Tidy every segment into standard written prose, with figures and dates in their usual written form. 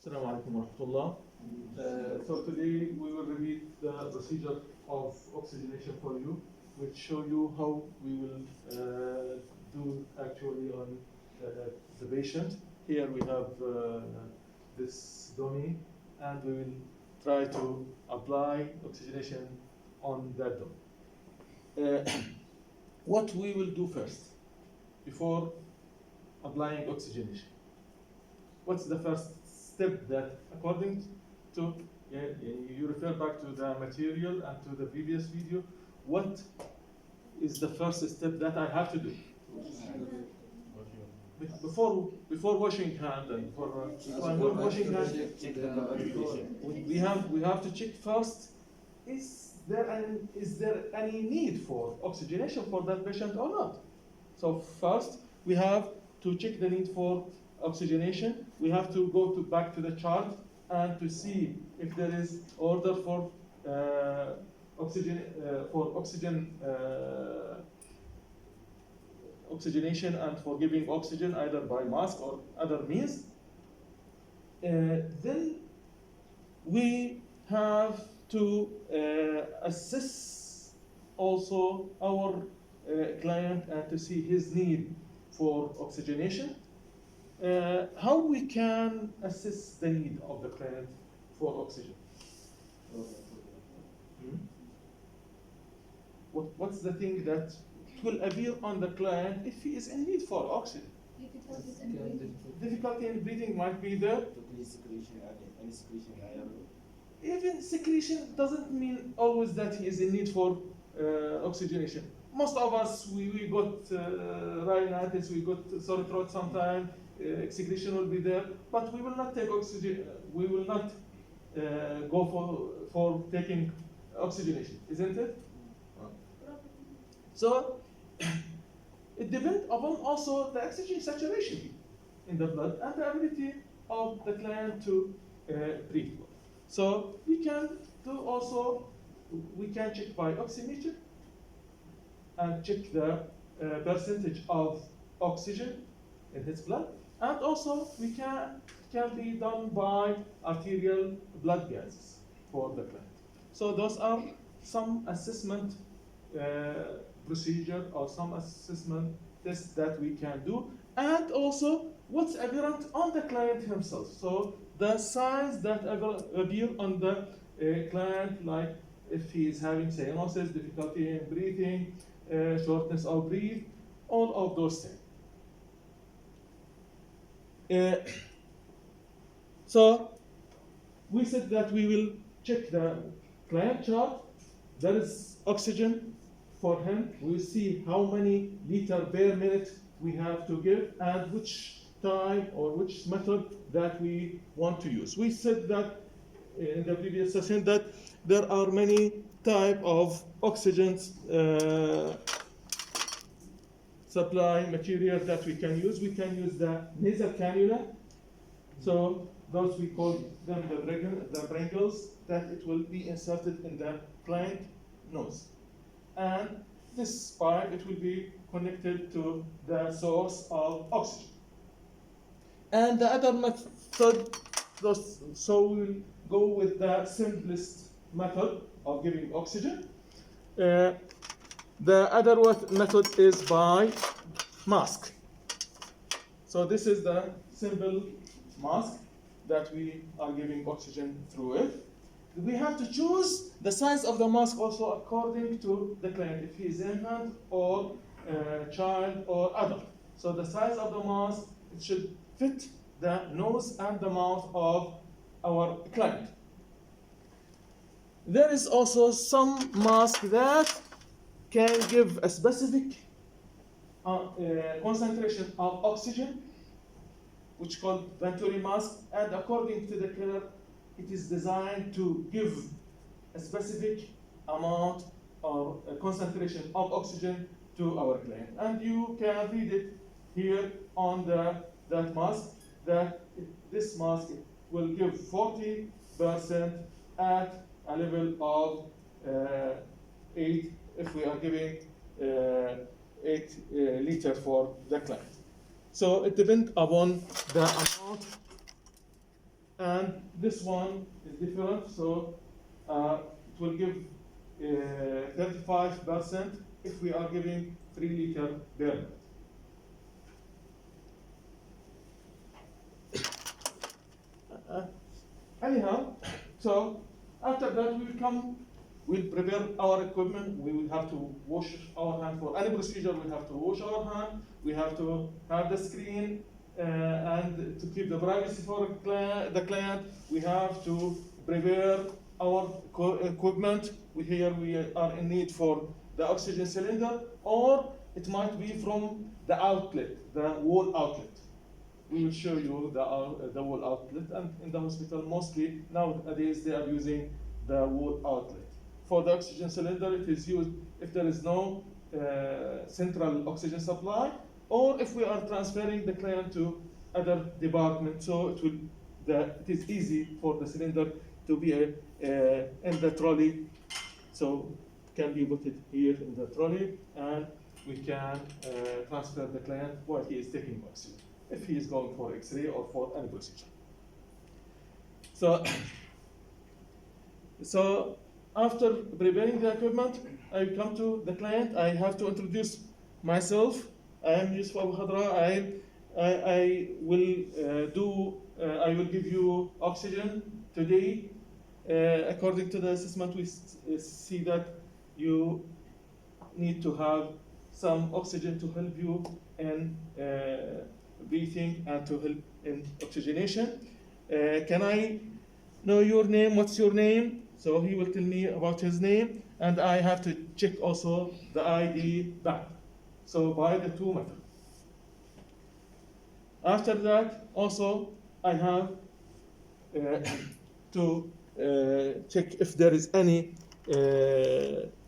Assalamu alaikum wa rahmatullah. So today we will repeat the procedure of oxygenation for you, which show you how we will do actually on the patient. Here we have this dummy, and we will try to apply oxygenation on that dummy. What we will do first, before applying oxygenation? What's the first step that, according to, you refer back to the material and to the previous video, what is the first step that I have to do? Before washing hand and before washing hand, we have to check first, is there any need for oxygenation for that patient or not? So first we have to check the need for oxygenation. We have to go back to the chart and to see if there is order for oxygenation and for giving oxygen either by mask or other means. Then we have to assess also our client and to see his need for oxygenation. How we can assess the need of the client for oxygen? What's the thing that will appear on the client if he is in need for oxygen? Difficulty in breathing might be there. Even secretion doesn't mean always that he is in need for oxygenation. Most of us, we got rhinitis, we got sore throat sometime. Secretion will be there, but we will not take oxygen. We will not go for taking oxygenation, isn't it? So it depends upon also the oxygen saturation in the blood and the ability of the client to breathe. So we can check by oxymeter and check the percentage of oxygen in his blood. And also, we can be done by arterial blood gases for the client. So those are some assessment procedure or some assessment tests that we can do. And also, what's apparent on the client himself. So the signs that appear on the client, like if he is having cyanosis, difficulty in breathing, shortness of breath, all of those things. So we said that we will check the client chart. There is oxygen for him. We will see how many liters per minute we have to give and which type or which method that we want to use. We said that in the previous session that there are many types of oxygen supply material that we can use. We can use the nasal cannula. So those we call them the Pringles, that it will be inserted in the client nose. And this pipe, it will be connected to the source of oxygen. And the other method, so we'll go with the simplest method of giving oxygen. The other method is by mask. So this is the simple mask that we are giving oxygen through it. We have to choose the size of the mask also according to the client, if he is infant or child or adult. So the size of the mask, it should fit the nose and the mouth of our client. There is also some mask that can give a specific concentration of oxygen, which is called Venturi mask, and according to the color, it is designed to give a specific amount or a concentration of oxygen to our client. And you can read it here on that mask, that this mask will give 40% at a level of 8, if we are giving 8 liters for the client. So it depends upon the amount and this one is different, so it will give 35% if we are giving 3 liter per minute. Anyhow, so after that we will come, we'll prepare our equipment. We will have to wash our hand for any procedure. We have to wash our hand. We have to have the screen, and to keep the privacy for the client, we have to prepare our equipment. Here we are in need for the oxygen cylinder, or it might be from the outlet, the wall outlet. We will show you the wall outlet, and in the hospital mostly nowadays they are using the wall outlet. For the oxygen cylinder, it is used if there is no central oxygen supply, or if we are transferring the client to other department, so it is easy for the cylinder to be in the trolley, so can be put it here in the trolley, and we can transfer the client while he is taking oxygen, if he is going for X-ray or for any procedure. So after preparing the equipment, I come to the client. I have to introduce myself. I am Yousef Abukhadra. I will give you oxygen today. According to the assessment, we see that you need to have some oxygen to help you in breathing and to help in oxygenation. Can I know your name? What's your name? So he will tell me about his name, and I have to check also the ID back. So by the 2 methods. After that, also I have to check if there is any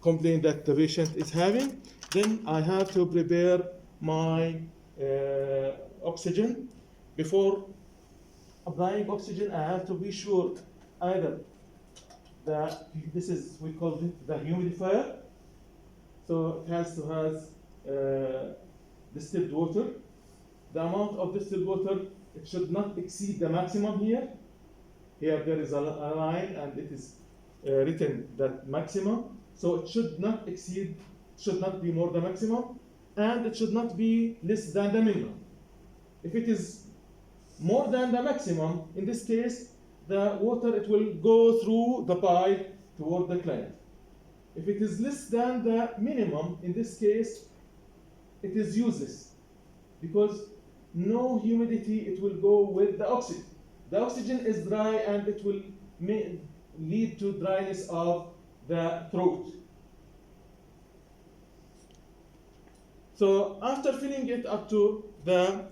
complaint that the patient is having. Then I have to prepare my oxygen. Before applying oxygen, I have to be sure either we call it the humidifier. So it has to have distilled water. The amount of distilled water, it should not exceed the maximum here. Here there is a line, and it is written that maximum. So it should not exceed, should not be more than maximum, and it should not be less than the minimum. If it is more than the maximum, in this case, the water, it will go through the pipe toward the client. If it is less than the minimum, in this case, it is useless, because no humidity, it will go with the oxygen. The oxygen is dry, and it will lead to dryness of the throat. So after filling it up to the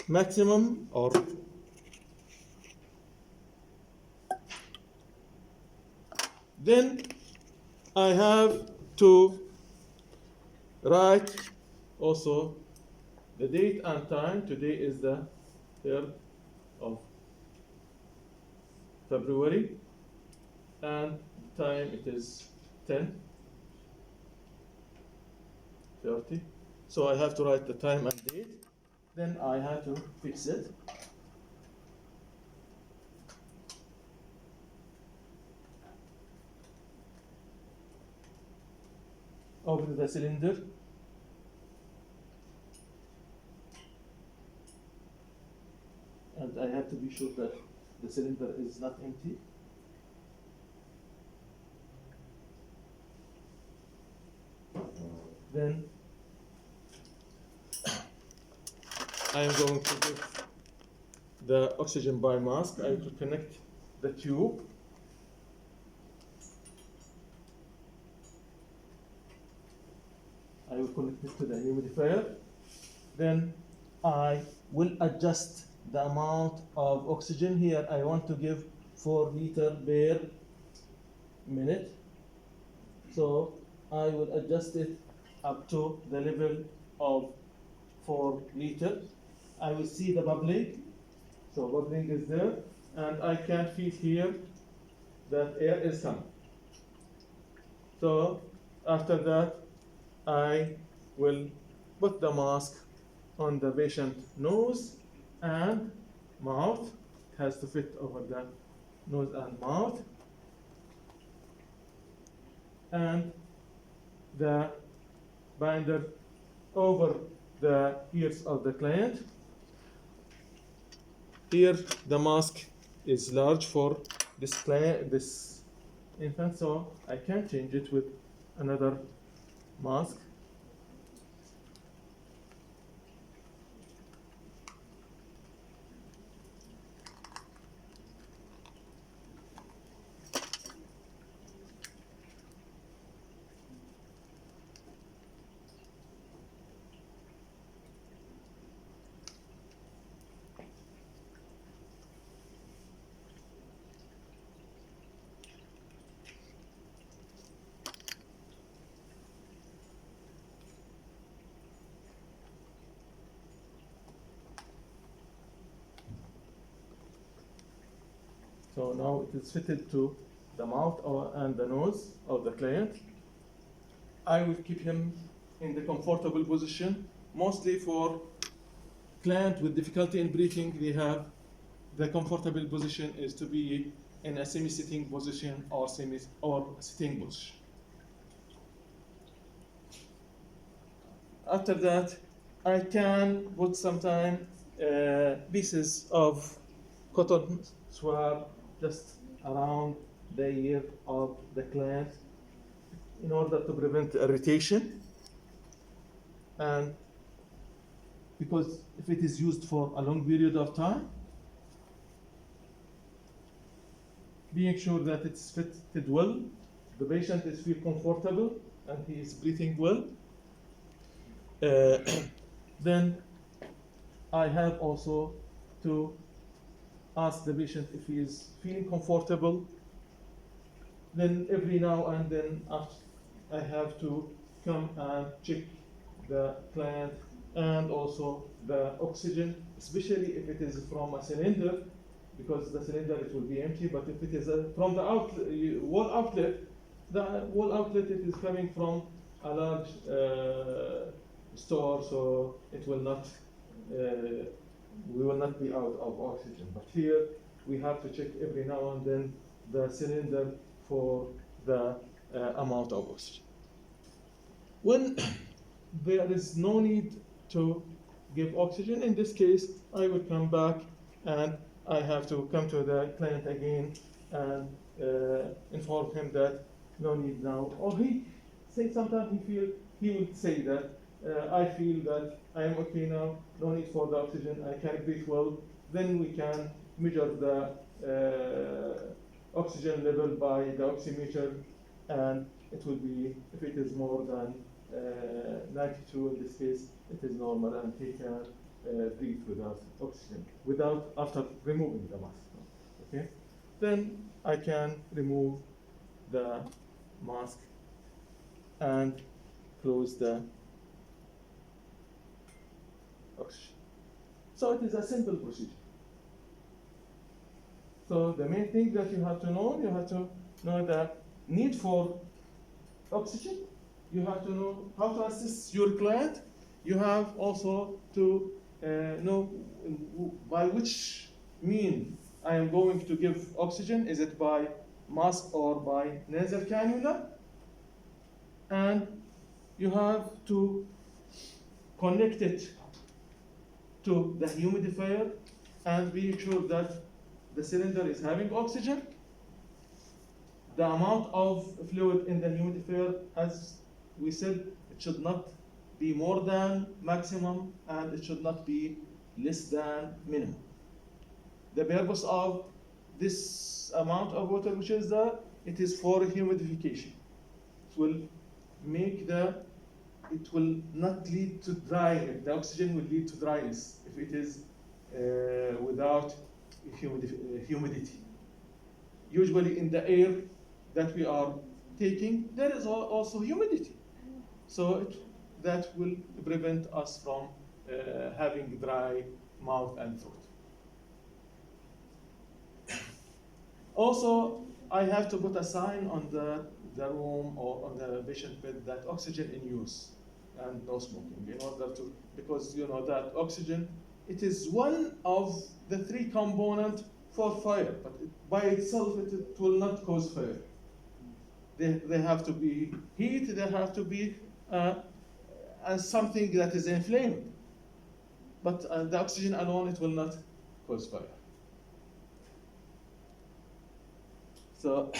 maximum, or then I have to write also the date and time. Today is the 3rd of February, and time it is 10:30. So I have to write the time and date. Then I have to fix it. Open the cylinder. And I have to be sure that the cylinder is not empty. Then I am going to give the oxygen by mask. I will connect the tube. I will connect it to the humidifier. Then I will adjust the amount of oxygen. Here I want to give 4 liters per minute. So I will adjust it up to the level of 4 liters. I will see the bubbling. So bubbling is there, and I can feel here that air is coming. So after that, I will put the mask on the patient's nose and mouth. It has to fit over the nose and mouth. And the binder over the ears of the client. Here the mask is large for this infant, so I can change it with another mask. So now it is fitted to the mouth and the nose of the client. I will keep him in the comfortable position, mostly for client with difficulty in breathing. They have the comfortable position is to be in a semi-sitting position or sitting position. After that, I can put sometime pieces of cotton swab just around the ear of the client in order to prevent irritation. And because if it is used for a long period of time, being sure that it's fitted well, the patient is feel comfortable and he is breathing well. Then I have also to ask the patient if he is feeling comfortable. Then every now and then I have to come and check the client and also the oxygen, especially if it is from a cylinder, because the cylinder it will be empty. But if it is from the wall outlet, it is coming from a large store, so it will not. We will not be out of oxygen. But here we have to check every now and then the cylinder for the amount of oxygen. When there is no need to give oxygen, in this case, I will come back and I have to come to the client again and inform him that no need now. Or he say sometimes he will say that I feel that I am okay now, no need for the oxygen, I can breathe well. Then we can measure the oxygen level by the oxymeter, and it will be, if it is more than 92 in this case, it is normal and he can breathe without oxygen, after removing the mask. Okay? Then I can remove the mask and close the oxygen. So it is a simple procedure. So the main thing that you have to know the need for oxygen. You have to know how to assist your client. You have also to know by which mean I am going to give oxygen. Is it by mask or by nasal cannula? And you have to connect it to the humidifier and be sure that the cylinder is having oxygen. The amount of fluid in the humidifier, as we said, it should not be more than maximum and it should not be less than minimum. The purpose of this amount of water which is there, it is for humidification. It will make it will not lead to drying. The oxygen will lead to dryness if it is without humidity. Usually in the air that we are taking, there is also humidity. So that will prevent us from having dry mouth and throat. Also, I have to put a sign on the room or on the patient bed that oxygen in use and no smoking, in order because you know that oxygen, it is one of the three components for fire, but by itself it will not cause fire. They have to be heat, they have to be something that is inflamed. But the oxygen alone, it will not cause fire. So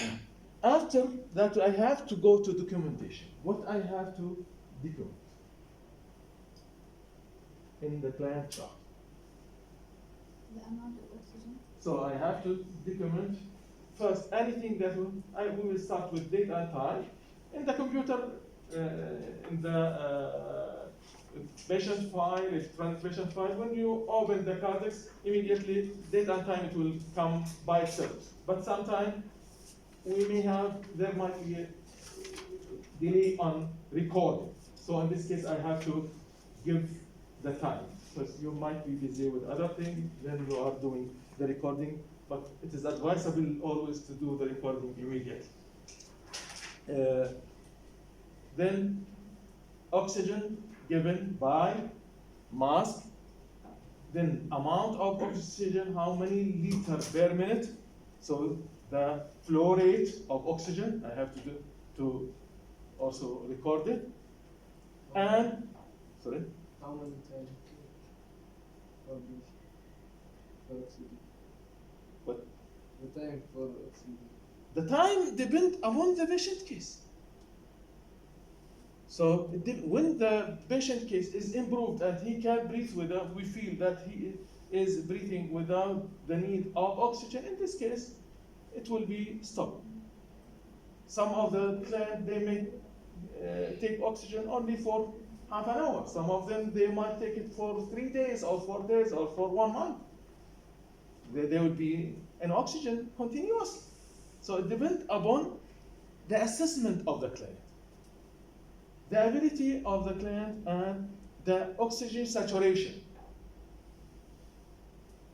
after that, I have to go to documentation. What I have to document in the client chart. The amount of oxygen. So I have to document first anything that we will start with date and time. In the computer, in the patient file, electronic patient file, when you open the cortex, immediately date and time it will come by itself. But sometimes there might be a delay on recording. So in this case, I have to give the time, because you might be busy with other things, then you are doing the recording, but it is advisable always to do the recording immediately. Then oxygen given by mask, then amount of oxygen, how many liters per minute, so the flow rate of oxygen, I have to also record it, and, sorry? How many times for oxygen? What? The time for oxygen. The time depends upon the patient case. So when the patient case is improved and he can breathe without, we feel that he is breathing without the need of oxygen, in this case, it will be stopped. Some of the clients, they may take oxygen only for half an hour. Some of them, they might take it for 3 days or 4 days or for 1 month. They will be in oxygen continuously. So it depends upon the assessment of the client, the ability of the client, and the oxygen saturation.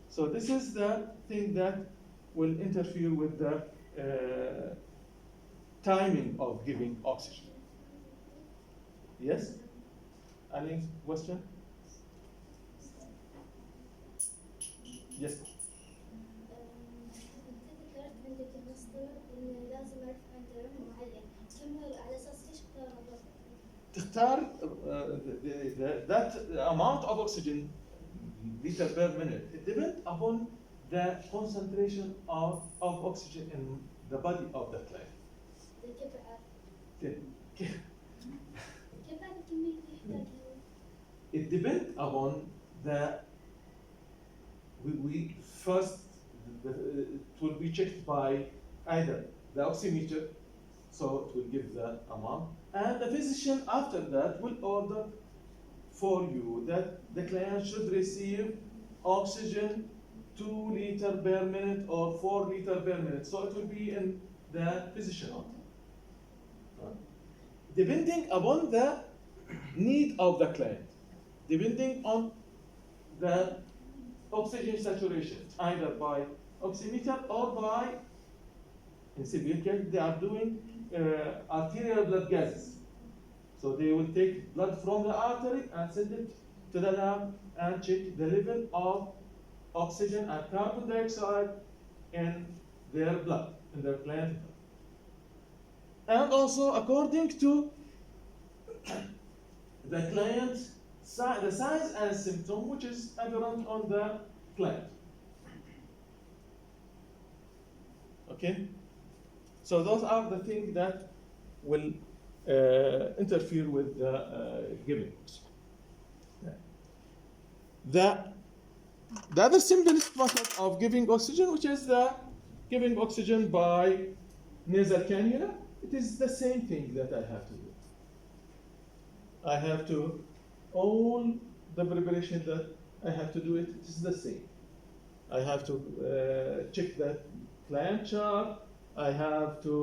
So this is the thing that will interfere with the timing of giving oxygen. Yes? Any question? Yes. ذكرت عندك المصدر إن لازم أعرف عند معين، كم على أساس ليش اختار that amount of oxygen liter per minute, it depends upon the concentration of oxygen in the body of the client. كيف أعرف؟ كيف؟ كيف أعرف الكمية اللي يحتاجها؟ It depends upon we first, it will be checked by either the oxymeter, so it will give the amount, and the physician after that will order for you that the client should receive oxygen 2 liters per minute or 4 liters per minute. So it will be in the physician order. Depending upon the need of the client, depending on the oxygen saturation, either by oximeter or by, in severe case, they are doing arterial blood gases. So they will take blood from the artery and send it to the lab and check the level of oxygen and carbon dioxide in their blood, in their client blood. And also according to the client's the signs and symptom which is apparent on the client. Okay? So those are the things that will interfere with the giving. The other simplest method of giving oxygen, which is the giving oxygen by nasal cannula, it is the same thing that I have to do. I have to, all the preparation that I have to do it is the same. I have to check the client chart. I have to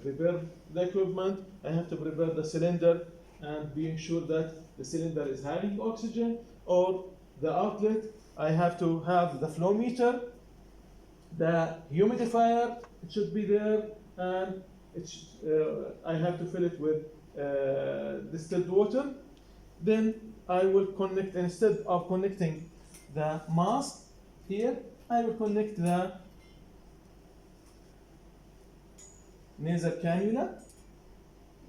prepare the equipment. I have to prepare the cylinder and being sure that the cylinder is having oxygen, or the outlet. I have to have the flow meter, the humidifier, it should be there, and I have to fill it with distilled water. Then I will connect, instead of connecting the mask here, I will connect the nasal cannula.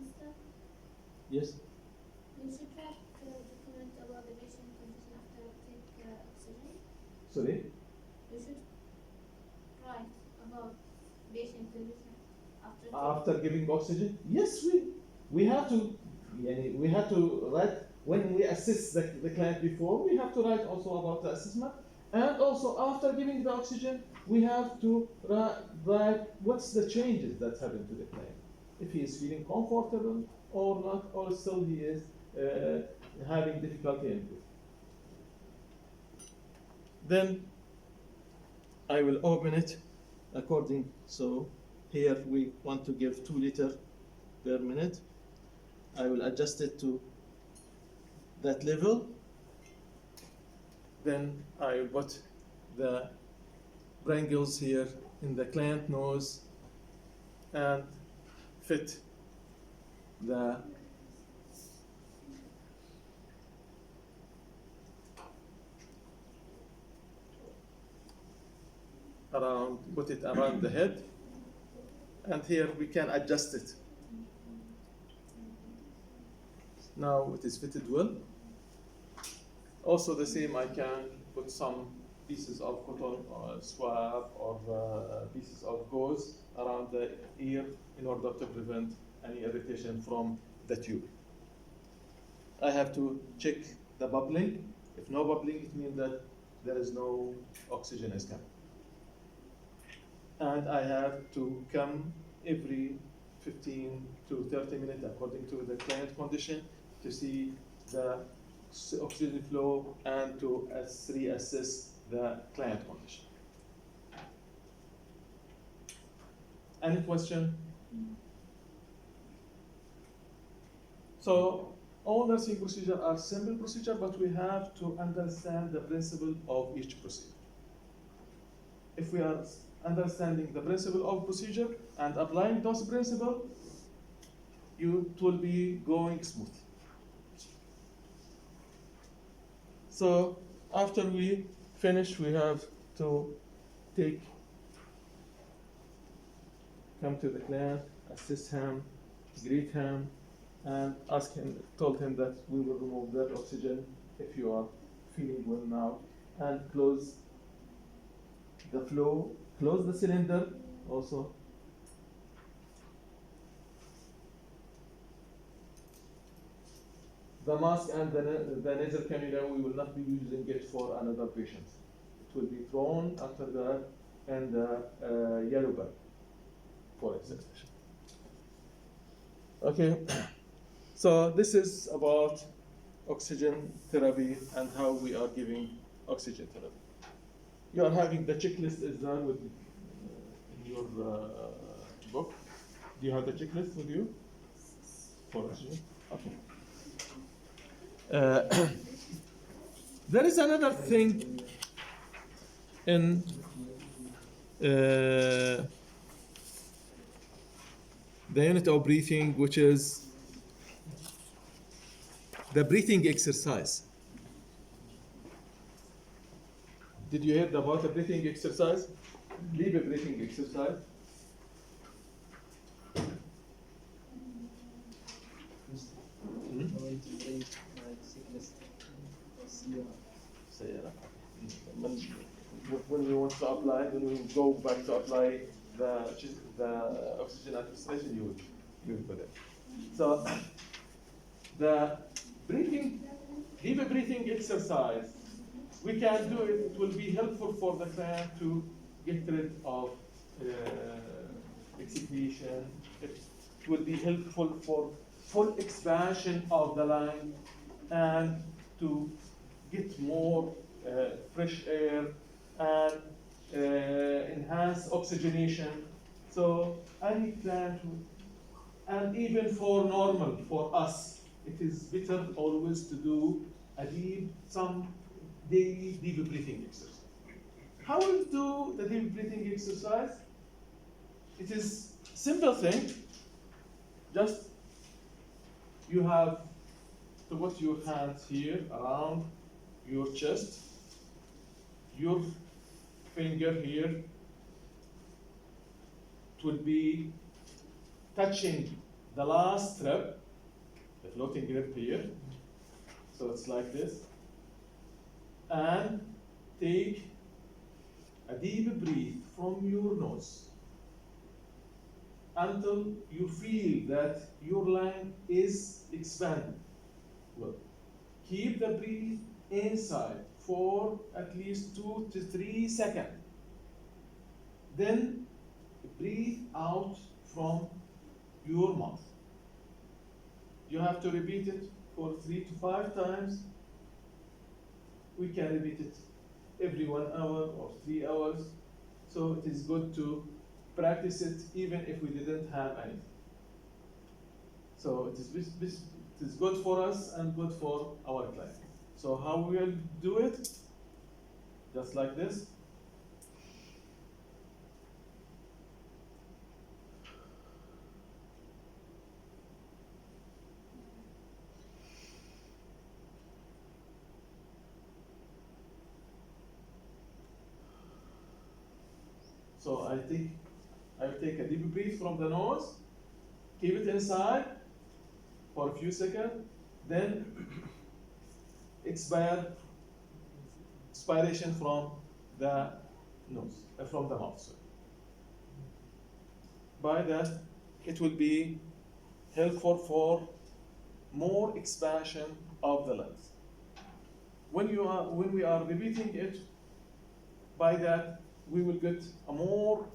Mister, Yes. you should write document about the patient condition after take oxygen. Sorry. You should write about patient condition after After giving oxygen, yes, we have to. We have to write when we assess the client before. We have to write also about the assessment, and also after giving the oxygen, we have to write what's the changes that happen to the client. If he is feeling comfortable or not, or still he is having difficulty in breathing. Then I will open it according. So here we want to give 2 liters per minute. I will adjust it to that level. Then I will put the brangles here in the client nose and fit the put it around the head, and here we can adjust it. Now it is fitted well. Also the same, I can put some pieces of cotton or swab or pieces of gauze around the ear in order to prevent any irritation from the tube. I have to check the bubbling. If no bubbling, it means that there is no oxygen is coming. And I have to come every 15 to 30 minutes according to the client condition to see the oxygen flow and to reassess the client condition. Any question? So all nursing procedures are simple procedures, but we have to understand the principle of each procedure. If we are understanding the principle of procedure and applying those principles, it will be going smoothly. So after we finish, we have to come to the client, assist him, greet him, and told him that we will remove that oxygen if you are feeling well now, and close the flow, close the cylinder also. The mask and the nasal cannula, we will not be using it for another patient. It will be thrown after that in the yellow bag for examination. Okay, so this is about oxygen therapy and how we are giving oxygen therapy. You are having the checklist is there with in your book. Do you have the checklist with you for oxygen? Okay. There is another thing in the unit of breathing, which is the breathing exercise. Did you hear about the breathing exercise? Leave a breathing exercise. going to bring my sickness سيارة. When we want to apply, when we go back to apply the oxygen administration, you will put it. So the leave a breathing exercise, we can do it. It will be helpful for the client to get rid of exhalation. It will be helpful for full expansion of the lung and to get more fresh air and enhance oxygenation. So any plant, and even for normal, for us, it is better always to do some daily deep breathing exercise. How will we do the deep breathing exercise? It is simple thing. Just you have to put your hands here around your chest. Your finger here, it will be touching the last strip, the floating grip here. So it's like this. And take a deep breath from your nose until you feel that your lung is expanding. Well, keep the breath inside for at least 2 to 3 seconds. Then breathe out from your mouth. You have to repeat it for 3 to 5 times. We can repeat it every 1 hour or 3 hours. So it is good to practice it even if we didn't have anything. So it is good for us and good for our client. So how we will do it? Just like this. So I will take a deep breath from the nose, keep it inside for a few seconds, then expiration from the nose, from the mouth. Sorry. By that, it will be helpful for more expansion of the lungs. When we are repeating it, by that we will get a more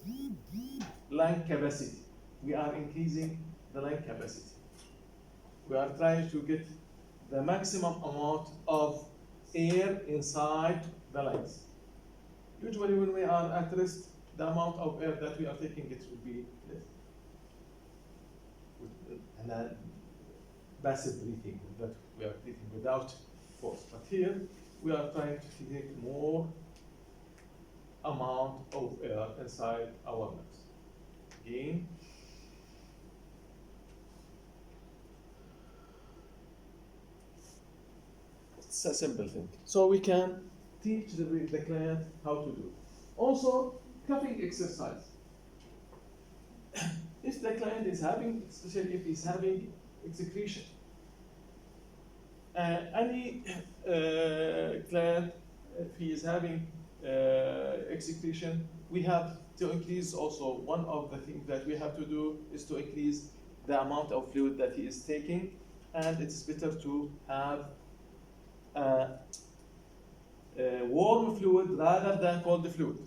lung capacity. We are increasing the lung capacity. We are trying to get the maximum amount of air inside the lungs. Usually when we are at rest, the amount of air that we are taking, it will be less. And then passive breathing, that we are breathing without force. But here, we are trying to take more amount of air inside our lungs. Again. It's a simple thing. So we can teach the client how to do it. Also, coughing exercise. If the client is having, especially if he's having excretion, any client, if he is having excretion, we have to increase also, one of the things that we have to do is to increase the amount of fluid that he is taking, and it's better to have warm fluid rather than cold fluid.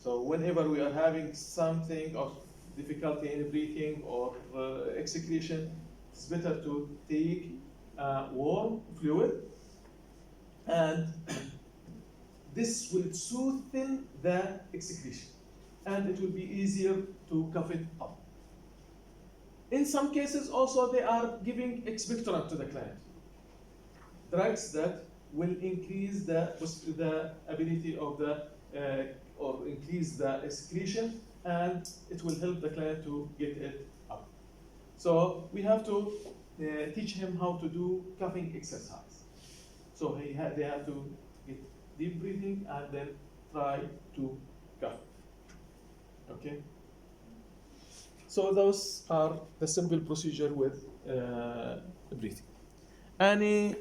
So whenever we are having something of difficulty in breathing or excretion, it's better to take warm fluid, and this will soothe the excretion, and it will be easier to cough it up. In some cases also they are giving expectorant to the client, drugs that will increase the ability of the or increase the excretion, and it will help the client to get it up. So we have to teach him how to do coughing exercise. So they have to get deep breathing and then try to cough. Okay? So those are the simple procedure with breathing. Any